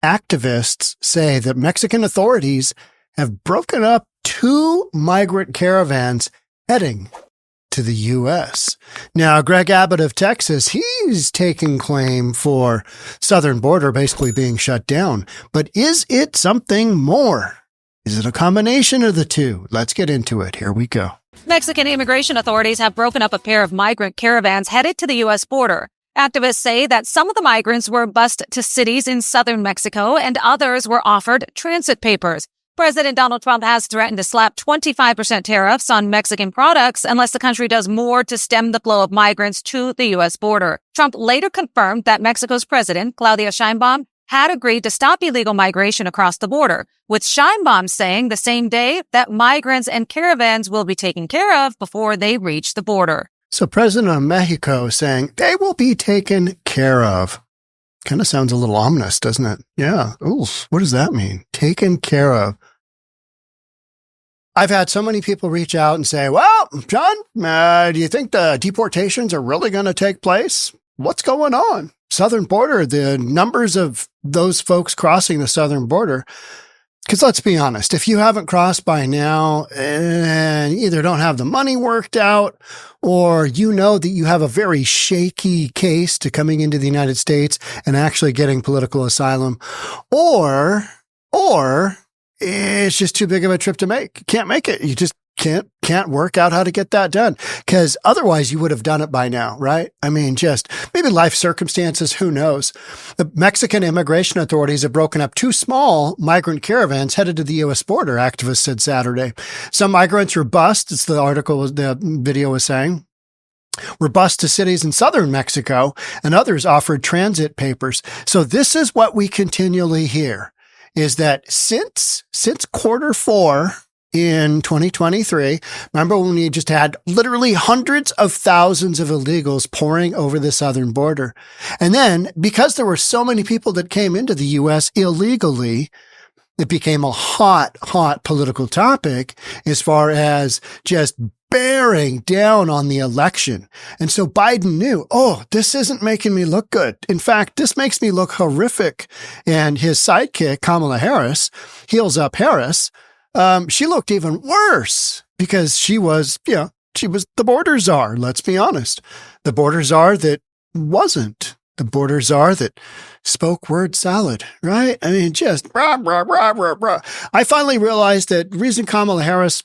activists say that Mexican authorities have broken up 2 migrant caravans heading to the U.S. Now, Greg Abbott of Texas, he's taking claim for southern border basically being shut down. But is it something more? Is it a combination of the two? Let's get into it. Here we go. Mexican immigration authorities have broken up a pair of migrant caravans headed to the U.S. border. Activists say that some of the migrants were bused to cities in southern Mexico and others were offered transit papers. President Donald Trump has threatened to slap 25% tariffs on Mexican products unless the country does more to stem the flow of migrants to the U.S. border. Trump later confirmed that Mexico's president, Claudia Sheinbaum, had agreed to stop illegal migration across the border, with Sheinbaum saying the same day that migrants and caravans will be taken care of before they reach the border. So President of Mexico saying they will be taken care of. Kind of sounds a little ominous, doesn't it? Yeah. Ooh, what does that mean? Taken care of. I've had so many people reach out and say, well, John, do you think the deportations are really going to take place? What's going on? Southern border, the numbers of those folks crossing the southern border. Because let's be honest, if you haven't crossed by now and either don't have the money worked out or you know that you have a very shaky case to coming into the United States and actually getting political asylum, or it's just too big of a trip to make. Can't make it. You just can't work out how to get that done, because otherwise you would have done it by now, right? I mean, just maybe life circumstances, who knows? The Mexican immigration authorities have broken up 2 small migrant caravans headed to the U.S. border, activists said Saturday. Some migrants were bused, as the video was saying, were bused to cities in southern Mexico, and others offered transit papers. So this is what we continually hear, is that since Q4 in 2023, remember when we just had literally hundreds of thousands of illegals pouring over the southern border? And then because there were so many people that came into the U.S. illegally, it became a hot political topic as far as just bearing down on the election. And so Biden knew, this isn't making me look good. In fact, this makes me look horrific. And his sidekick, Kamala Harris, heels up Harris, she looked even worse because she was the border czar. Let's be honest. The border czar that wasn't. The border czar that spoke word salad, right? I mean, just rah, rah, rah, rah, rah. I finally realized that the reason Kamala Harris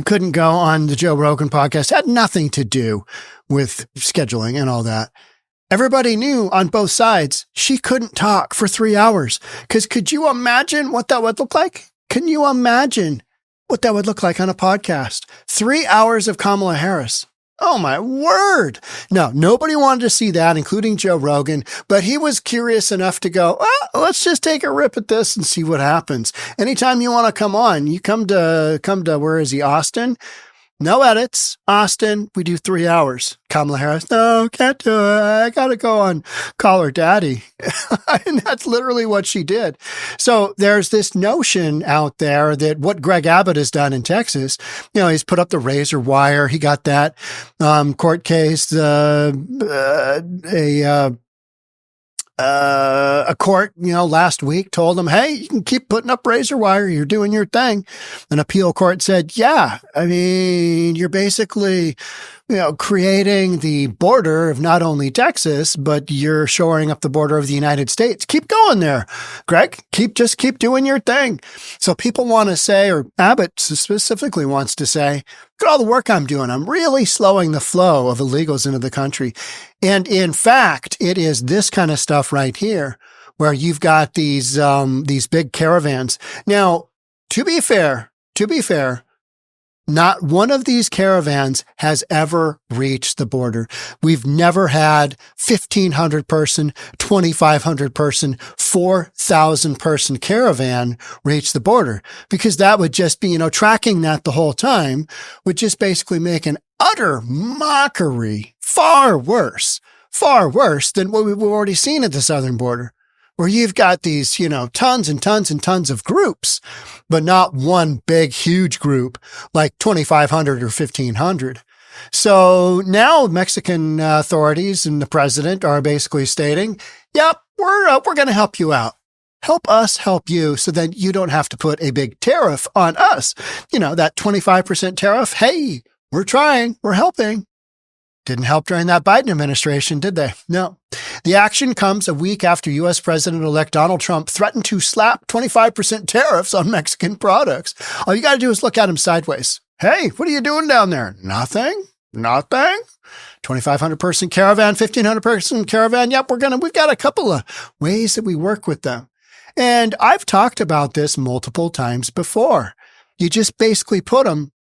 couldn't go on the Joe Rogan podcast had nothing to do with scheduling and all that. Everybody knew on both sides she couldn't talk for 3 hours. Because could you imagine what that would look like? Can you imagine what that would look like on a podcast? 3 hours of Kamala Harris. Oh, my word. No, nobody wanted to see that, including Joe Rogan, but he was curious enough to go, let's just take a rip at this and see what happens. Anytime you want to come on, you come to, where is he, Austin? No edits. Austin, we do 3 hours. Kamala Harris, no, can't do it. I got to go on Call Her Daddy. And that's literally what she did. So there's this notion out there that what Greg Abbott has done in Texas, he's put up the razor wire. He got that court case, a court, last week told him, hey, you can keep putting up razor wire. You're doing your thing. An appeal court said, yeah, I mean, you're basically, creating the border of not only Texas, but you're shoring up the border of the United States. Keep going there, Greg. Just keep doing your thing. So people want to say, or Abbott specifically wants to say, look at all the work I'm doing. I'm really slowing the flow of illegals into the country. And in fact, it is this kind of stuff right here where you've got these big caravans. Now, to be fair, not one of these caravans has ever reached the border. We've never had 1,500 person, 2,500 person, 4,000 person caravan reach the border, because that would just be, tracking that the whole time would just basically make an utter mockery, far worse than what we've already seen at the southern border, where you've got these, tons and tons and tons of groups, but not one big, huge group like 2,500 or 1,500. So now Mexican authorities and the president are basically stating, yep, we're going to help you out. help us help you so that you don't have to put a big tariff on us. That 25% tariff. Hey, we're trying. We're helping. Didn't help during that Biden administration, did they? No. The action comes a week after U.S. President-elect Donald Trump threatened to slap 25% tariffs on Mexican products. All you got to do is look at him sideways. Hey, what are you doing down there? Nothing? 2,500 person caravan, 1,500 person caravan. Yep, we've got a couple of ways that we work with them. And I've talked about this multiple times before. You just basically put them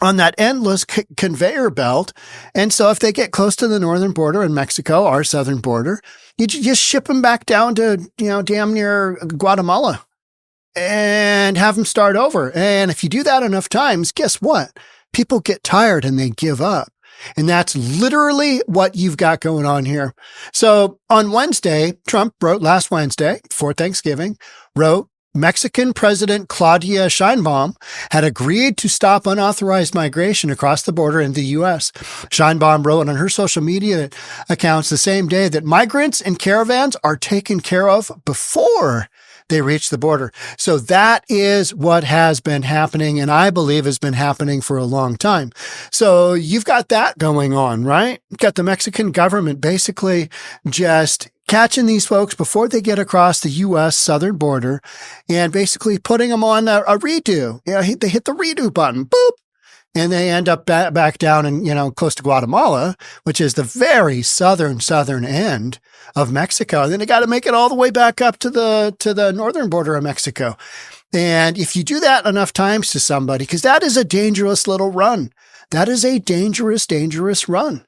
on that endless conveyor belt. And so if they get close to the northern border in Mexico, our southern border, you just ship them back down to, damn near Guatemala and have them start over. And if you do that enough times, guess what? People get tired and they give up. And that's literally what you've got going on here. So on Wednesday, Trump wrote last Wednesday, before Thanksgiving, wrote, Mexican President Claudia Sheinbaum had agreed to stop unauthorized migration across the border in the U.S. Sheinbaum wrote on her social media accounts the same day that migrants and caravans are taken care of before they reach the border. So that is what has been happening, and I believe has been happening for a long time. So you've got that going on, right? You've got the Mexican government basically just catching these folks before they get across the U.S. southern border and basically putting them on a redo. They hit the redo button, boop, and they end up back down in, close to Guatemala, which is the very southern end of Mexico. And then they got to make it all the way back up to the northern border of Mexico. And if you do that enough times to somebody, because that is a dangerous little run. That is a dangerous run.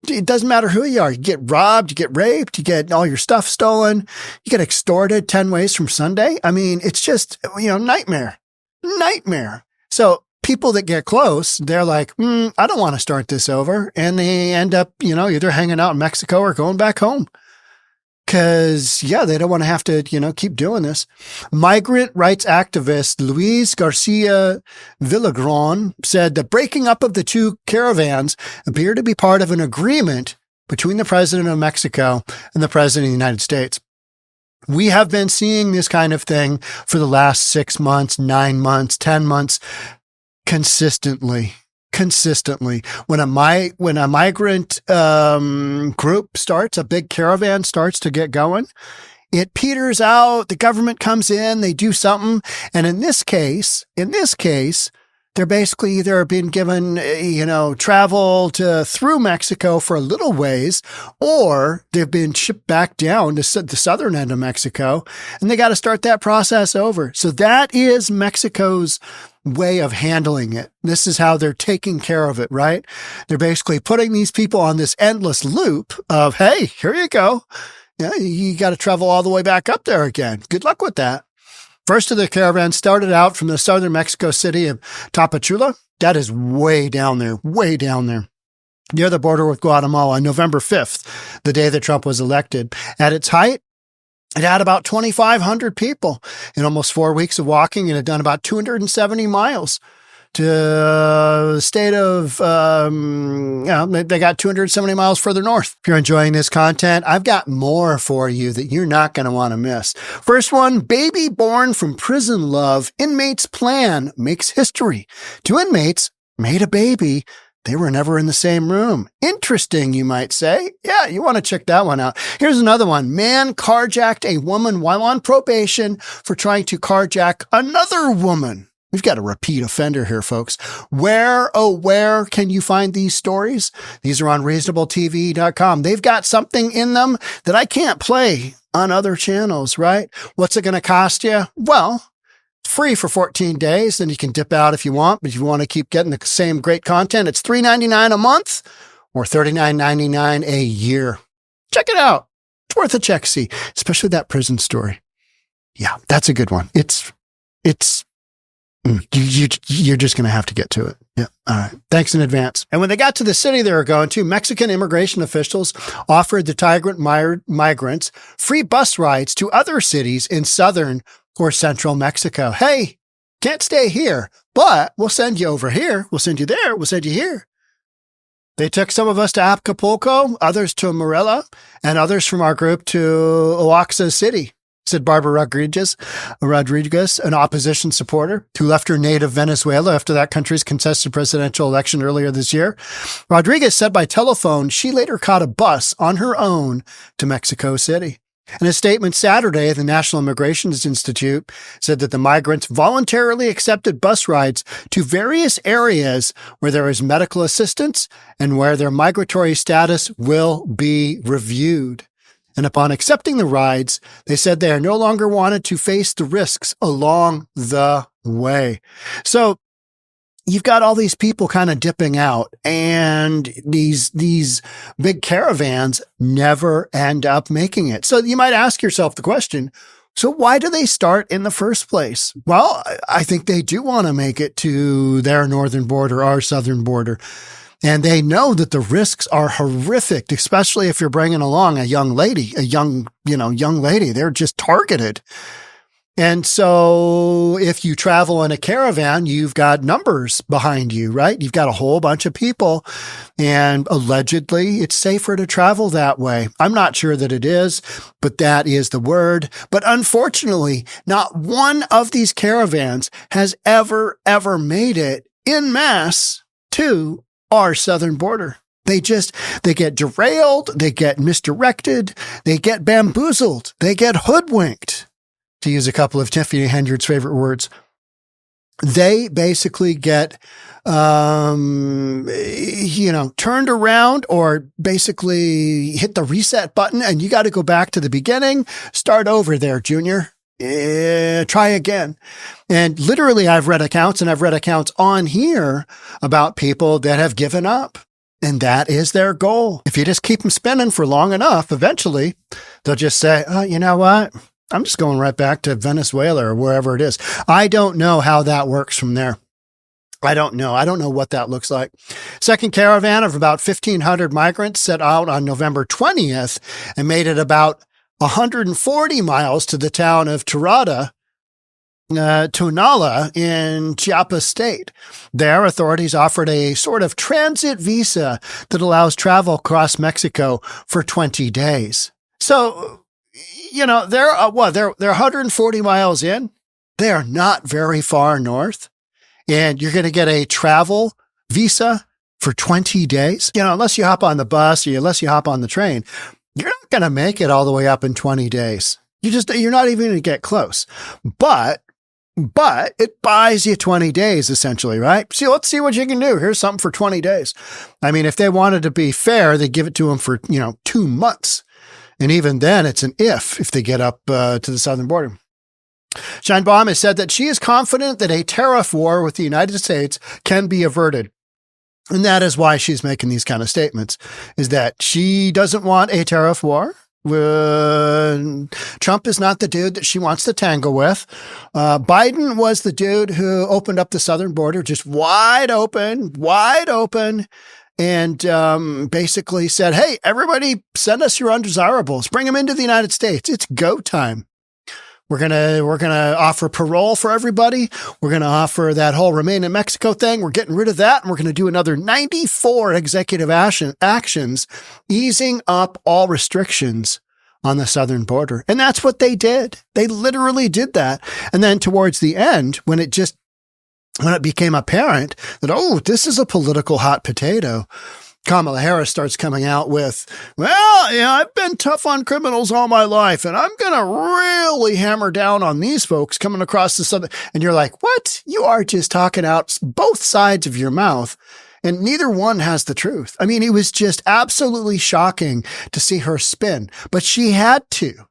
It doesn't matter who you are. You get robbed, you get raped, you get all your stuff stolen, you get extorted 10 ways from Sunday. I mean, it's just, nightmare. So people that get close, they're like, I don't want to start this over. And they end up, either hanging out in Mexico or going back home. Because, they don't want to have to, keep doing this. Migrant rights activist Luis Garcia Villagron said the breaking up of the two caravans appeared to be part of an agreement between the president of Mexico and the president of the United States. We have been seeing this kind of thing for the last 6 months, 9 months, 10 months, consistently. When a migrant group starts, a big caravan starts to get going, it peters out. The government comes in, they do something, and in this case, they're basically either being given, travel through Mexico for a little ways, or they've been shipped back down to the southern end of Mexico, and they got to start that process over. So that is Mexico's way of handling it. This is how they're taking care of it, right? They're basically putting these people on this endless loop of, hey, here you go. You got to travel all the way back up there again. Good luck with that. First of the caravan started out from the southern Mexico city of Tapachula. That is way down there, near the border with Guatemala on November 5th, the day that Trump was elected. At its height, it had about 2,500 people in almost 4 weeks of walking, and had done about 270 miles to the state of, they got 270 miles further north. If you're enjoying this content, I've got more for you that you're not going to want to miss. First one, baby born from prison love. Inmates' plan makes history. 2 inmates made a baby. They were never in the same room. Interesting, you might say. Yeah, you want to check that one out. Here's another one. Man carjacked a woman while on probation for trying to carjack another woman. We've got a repeat offender here, folks. Where can you find these stories? These are on reasonabletv.com. They've got something in them that I can't play on other channels, right? What's it going to cost you? Well, free for 14 days, then you can dip out if you want, but if you want to keep getting the same great content, it's $3.99 a month or $39.99 a year. Check it out. It's worth a check, see, especially that prison story. Yeah, that's a good one. You're just going to have to get to it. Yeah. All right. Thanks in advance. And when they got to the city they were going to, Mexican immigration officials offered the migrants free bus rides to other cities in southern or central Mexico. Hey, can't stay here, but we'll send you over here. We'll send you there. We'll send you here. They took some of us to Acapulco, others to Morelia, and others from our group to Oaxaca City. said Barbara Rodriguez, an opposition supporter who left her native Venezuela after that country's contested presidential election earlier this year. Rodriguez said by telephone she later caught a bus on her own to Mexico City. In a statement Saturday, the National Immigration Institute said that the migrants voluntarily accepted bus rides to various areas where there is medical assistance and where their migratory status will be reviewed. And upon accepting the rides, they said they are no longer wanted to face the risks along the way. So you've got all these people kind of dipping out, and these big caravans never end up making it. So you might ask yourself the question, so why do they start in the first place? Well, I think they do want to make it to their northern border, our southern border. And they know that the risks are horrific, especially if you're bringing along a young lady, young lady. They're just targeted. And so if you travel in a caravan, you've got numbers behind you, right? You've got a whole bunch of people, and allegedly it's safer to travel that way. I'm not sure that it is, but that is the word. But unfortunately, not one of these caravans has ever made it en masse to our southern border. They get derailed, they get misdirected, they get bamboozled, they get hoodwinked, to use a couple of Tiffany Hendricks' favorite words. They basically get, turned around or basically hit the reset button, and you got to go back to the beginning. Start over there, Junior. Try again. And literally, I've read accounts on here about people that have given up. And that is their goal. If you just keep them spinning for long enough, eventually they'll just say, oh, you know what? I'm just going right back to Venezuela or wherever it is. I don't know how that works from there. I don't know. I don't know what that looks like. Second caravan of about 1,500 migrants set out on November 20th and made it about 140 miles to the town of Tonala in Chiapas State. There, authorities offered a sort of transit visa that allows travel across Mexico for 20 days. So, they're 140 miles in. They are not very far north, and you're going to get a travel visa for 20 days. Unless you hop on the bus or unless you hop on the train, you're not going to make it all the way up in 20 days. You're not even going to get close. But it buys you 20 days, essentially, right? So let's see what you can do. Here's something for 20 days. I mean, if they wanted to be fair, they'd give it to them for, 2 months. And even then, it's an if they get up to the southern border. Sheinbaum has said that she is confident that a tariff war with the United States can be averted. And that is why she's making these kind of statements, is that she doesn't want a tariff war. Trump is not the dude that she wants to tangle with. Biden was the dude who opened up the southern border just wide open, and basically said, hey, everybody send us your undesirables. Bring them into the United States. It's go time. We're gonna offer parole for everybody. We're gonna offer that whole remain in Mexico thing. We're getting rid of that, and we're gonna do another 94 executive actions, easing up all restrictions on the southern border. And that's what they did. They literally did that. And then towards the end, when it became apparent that, this is a political hot potato, Kamala Harris starts coming out with, I've been tough on criminals all my life, and I'm going to really hammer down on these folks coming across the southern. And you're like, what? You are just talking out both sides of your mouth, and neither one has the truth. I mean, it was just absolutely shocking to see her spin, but she had to.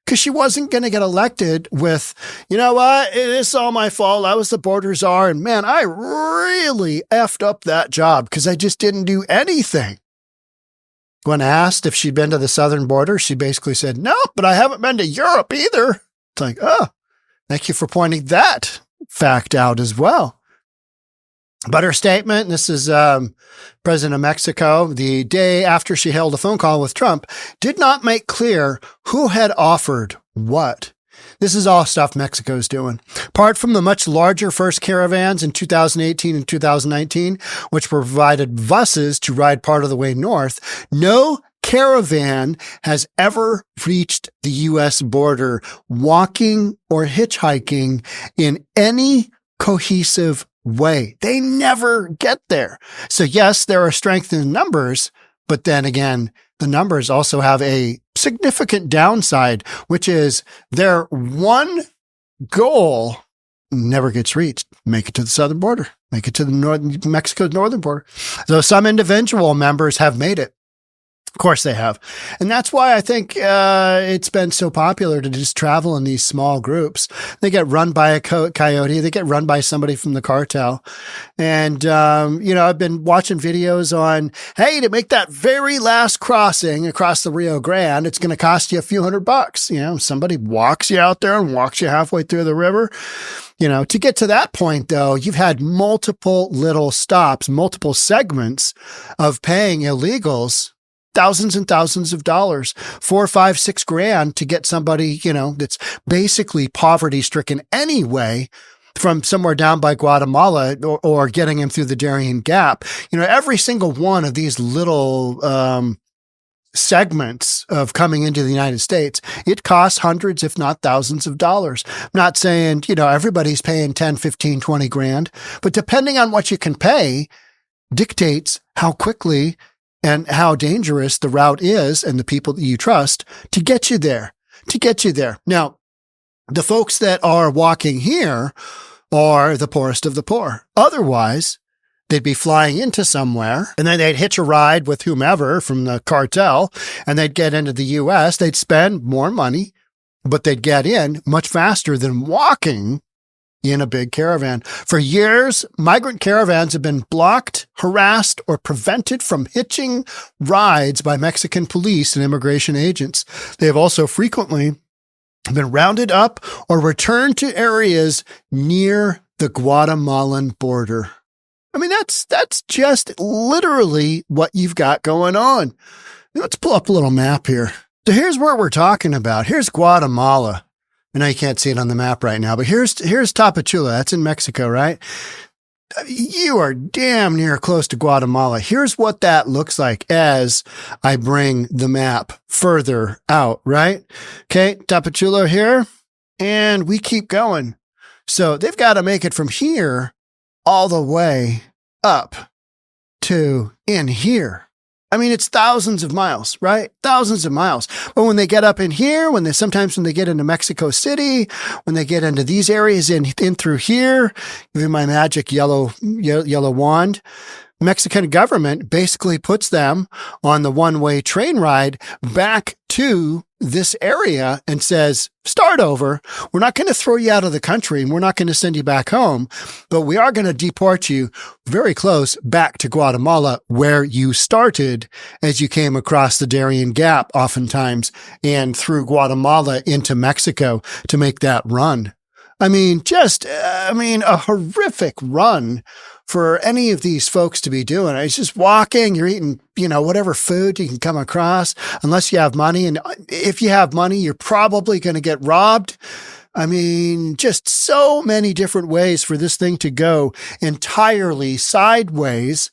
Because she wasn't going to get elected with, it's all my fault. I was the border czar. And man, I really effed up that job because I just didn't do anything. When asked if she'd been to the southern border, she basically said, no, but I haven't been to Europe either. It's like, thank you for pointing that fact out as well. But her statement, this is President of Mexico, the day after she held a phone call with Trump, did not make clear who had offered what. This is all stuff Mexico's doing. Apart from the much larger first caravans in 2018 and 2019, which provided buses to ride part of the way north, no caravan has ever reached the U.S. border walking or hitchhiking in any cohesive way. They never get there. So yes, there are strength in numbers, but then again, the numbers also have a significant downside, which is their one goal never gets reached. Make it to the southern border. Make it to the Mexico's northern border. So some individual members have made it. Of course they have. And that's why I think it's been so popular to just travel in these small groups. They get run by a coyote. They get run by somebody from the cartel. And, I've been watching videos on, hey, to make that very last crossing across the Rio Grande, it's going to cost you a few $100. Somebody walks you out there and walks you halfway through the river. To get to that point, though, you've had multiple little stops, multiple segments of paying illegals thousands and thousands of dollars, $4, $5, $6 to get somebody, that's basically poverty stricken anyway from somewhere down by Guatemala or getting him through the Darien Gap. Every single one of these little, segments of coming into the United States, it costs hundreds, if not thousands of dollars. I'm not saying, everybody's paying 10, 15, 20 grand, but depending on what you can pay dictates how quickly and how dangerous the route is and the people that you trust to get you there. Now, the folks that are walking here are the poorest of the poor. Otherwise, they'd be flying into somewhere and then they'd hitch a ride with whomever from the cartel and they'd get into the U.S. They'd spend more money, but they'd get in much faster than walking in a big caravan. For years, migrant caravans have been blocked, harassed, or prevented from hitching rides by Mexican police and immigration agents. They have also frequently been rounded up or returned to areas near the Guatemalan border. I mean, that's just literally what you've got going on. Let's pull up a little map here. So here's where we're talking about. Here's Guatemala. I know you can't see it on the map right now, but here's Tapachula. That's in Mexico, right? You are damn near close to Guatemala. Here's what that looks like as I bring the map further out, right? Okay, Tapachula here, and we keep going. So they've got to make it from here all the way up to in here. I mean, it's thousands of miles, right? Thousands of miles. But when they get up in here, sometimes when they get into Mexico City, when they get into these areas in through here, give me my magic yellow wand, Mexican government basically puts them on the one-way train ride back to this area and says, start over. We're not going to throw you out of the country and we're not going to send you back home, but we are going to deport you very close back to Guatemala where you started as you came across the Darien Gap oftentimes and through Guatemala into Mexico to make that run. I mean, a horrific run for any of these folks to be doing. It's just walking, you're eating, whatever food you can come across, unless you have money. And if you have money, you're probably going to get robbed. I mean, just so many different ways for this thing to go entirely sideways.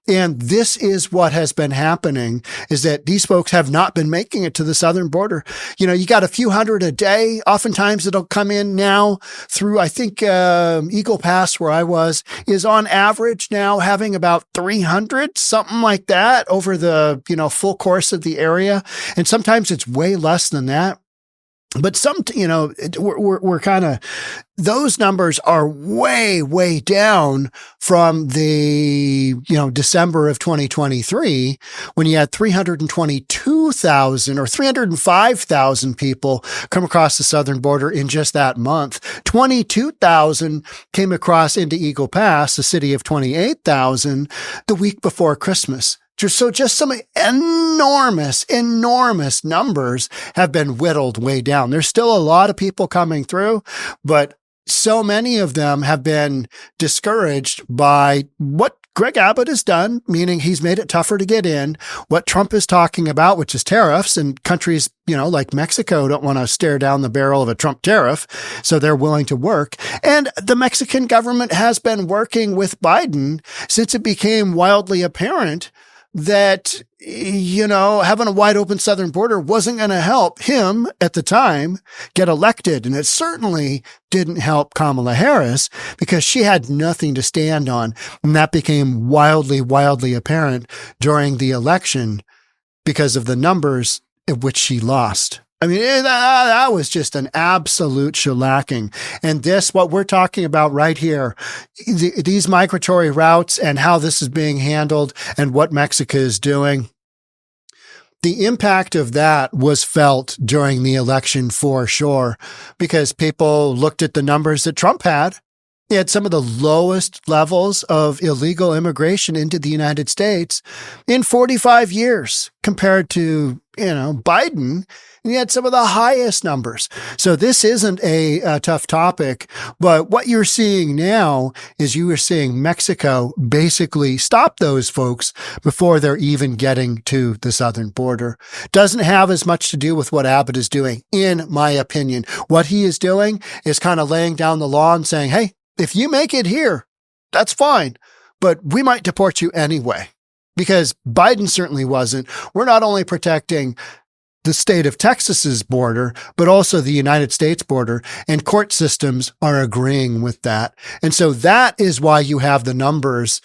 And this is what has been happening, is that these folks have not been making it to the southern border. You got a few hundred a day. Oftentimes it'll come in now through, I think, Eagle Pass, where I was, is on average now having about 300, something like that over the, full course of the area. And sometimes it's way less than that. But we're kind of, those numbers are way, way down from the, December of 2023, when you had 322,000 or 305,000 people come across the southern border in just that month. 22,000 came across into Eagle Pass, a city of 28,000, the week before Christmas. So just some enormous numbers have been whittled way down. There's still a lot of people coming through, but so many of them have been discouraged by what Greg Abbott has done, meaning he's made it tougher to get in, what Trump is talking about, which is tariffs, and countries, like Mexico don't want to stare down the barrel of a Trump tariff, so they're willing to work. And the Mexican government has been working with Biden since it became wildly apparent that, having a wide open southern border wasn't going to help him at the time get elected. And it certainly didn't help Kamala Harris because she had nothing to stand on. And that became wildly, wildly apparent during the election because of the numbers at which she lost. I mean, that was just an absolute shellacking. And what we're talking about right here, these migratory routes and how this is being handled and what Mexico is doing, the impact of that was felt during the election for sure, because people looked at the numbers that Trump had. He had some of the lowest levels of illegal immigration into the United States in 45 years compared to, Biden. And he had some of the highest numbers. So this isn't a tough topic, but what you're seeing now is you are seeing Mexico basically stop those folks before they're even getting to the southern border. Doesn't have as much to do with what Abbott is doing, in my opinion. What he is doing is kind of laying down the law and saying, hey, if you make it here, that's fine, but we might deport you anyway. Because Biden certainly wasn't. We're not only protecting the state of Texas's border, but also the United States border, and court systems are agreeing with that. And so that is why you have the numbers,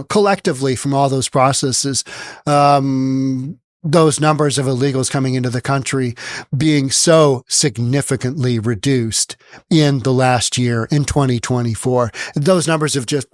collectively from all those processes, those numbers of illegals coming into the country being so significantly reduced in the last year, in 2024. Those numbers have just,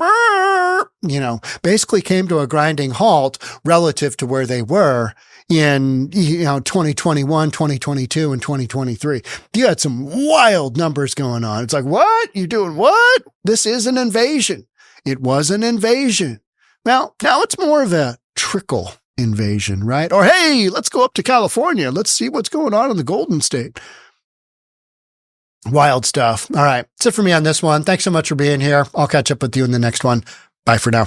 basically came to a grinding halt relative to where they were in, 2021, 2022, and 2023. You had some wild numbers going on. It's like, what? You doing what? This is an invasion. It was an invasion. Now it's more of a trickle invasion, right? Or, hey, let's go up to California. Let's see what's going on in the Golden State. Wild stuff. All right. That's it for me on this one. Thanks so much for being here. I'll catch up with you in the next one. Bye for now.